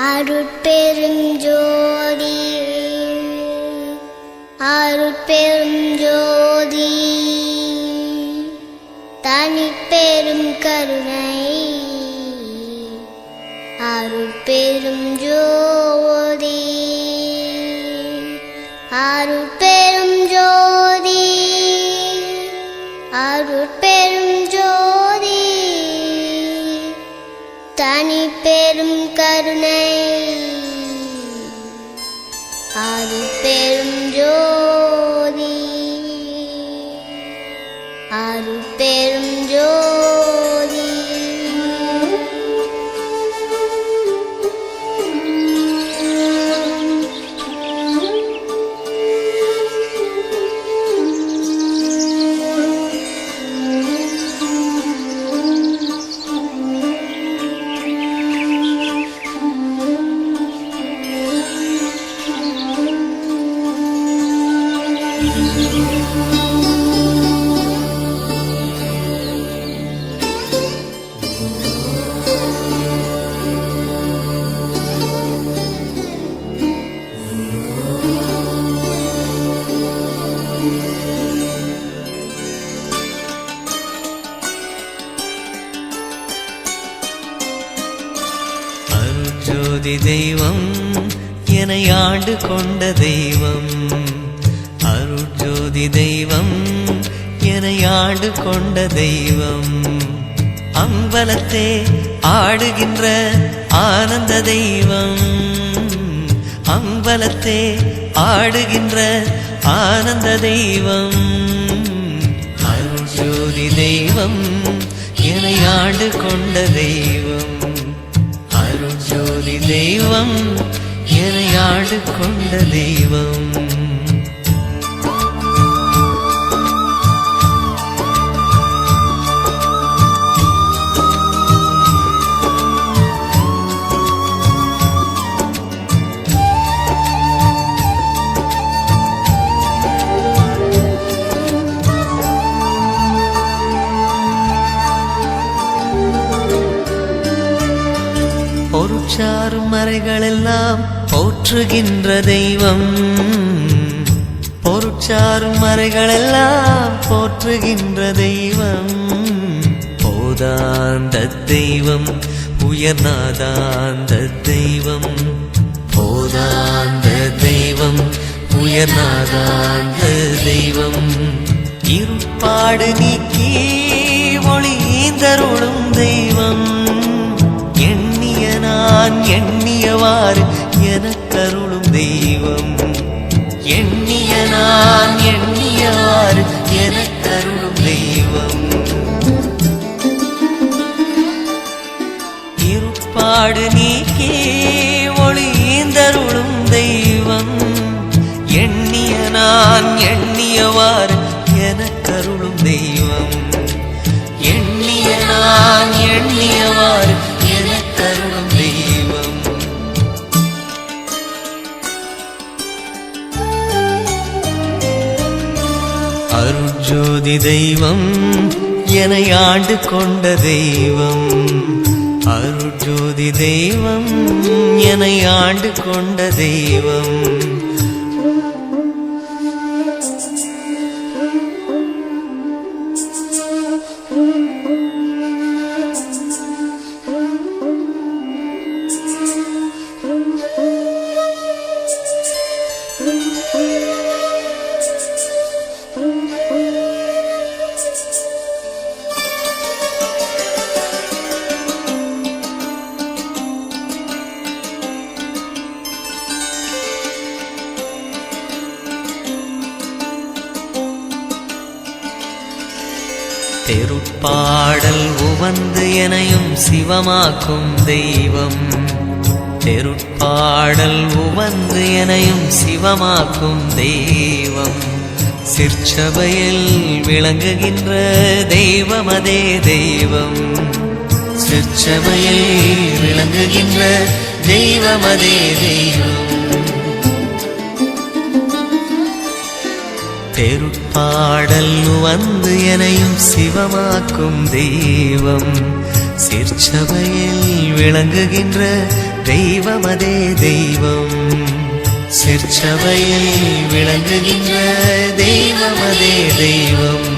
அருட்பெருஞ்சோதி அருட்பெருஞ்சோதி தனிப்பெரும் கருணை அருட்பெருஞ்சோதி அருட்பெருஞ்சோதி அருட்பெருஞ்சோதி தனிப்பெரும் கருணை அருட்பெருஞ்சோதி அருட்பெருஞ்சோதி அருட்ஜோதி தெய்வம் என்னை ஆண்டு கொண்ட தெய்வம், அருட்ஜோதி தெய்வம் என்னை ஆண்டு கொண்ட தெய்வம், அம்பலத்தே ஆடுகின்ற ஆனந்த தெய்வம், அம்பலத்தே ஆடுகின்ற ஆனந்த தெய்வம், அருட்ஜோதி தெய்வம் என்னை ஆண்டு கொண்ட தெய்வம், அருட்ஜோதி தெய்வம் என்னை ஆண்டு கொண்ட தெய்வம். பொருட்சாரும் மறைகளெல்லாம் போற்றுகின்ற தெய்வம், பொருட்சாரும் மறைகளெல்லாம் போற்றுகின்ற தெய்வம், போதாந்த தெய்வம் உயர்நாதாந்த தெய்வம், போதாந்த தெய்வம் உயர்நாதாந்த தெய்வம், இருப்பாடு நீக்கி ஒளிந்தருளும் தெய்வம், நான் எண்ணியவாறு எனக்கருளும் தெய்வம், எண்ணிய நான் எண்ணியவாறு எனக்கருளும் தெய்வம், இருப்பாடு நீக்கி ஒளிந்தருளும் தெய்வம், எண்ணிய நான் எண்ணியவாறு எனக்கருளும் தெய்வம், எண்ணிய நான் எண்ணியவாறு எனக்கருளும் தெய்வம். அருட்ஜோதி தெய்வம் என்னை ஆண்டு கொண்ட தெய்வம், அருட்ஜோதி தெய்வம் என்னை ஆண்டு கொண்ட தெய்வம், தெருட்பாடல் உவந்து எனையும் சிவமாக்கும் தெய்வம், தெருட்பாடல் உவந்து எனையும் சிவமாக்கும் தெய்வம், சிற்சபையில் விளங்குகின்ற தெய்வம் அதே தெய்வம், சிற்சபையில் விளங்குகின்ற தெய்வம் அதே தெய்வம், தெருட்பாடல் வந்து எனையும் சிவமாக்கும் தெய்வம், சிற்சபையில் விளங்குகின்ற தெய்வமதே தெய்வம், சிற்சபையில் விளங்குகின்ற தெய்வமதே தெய்வம்.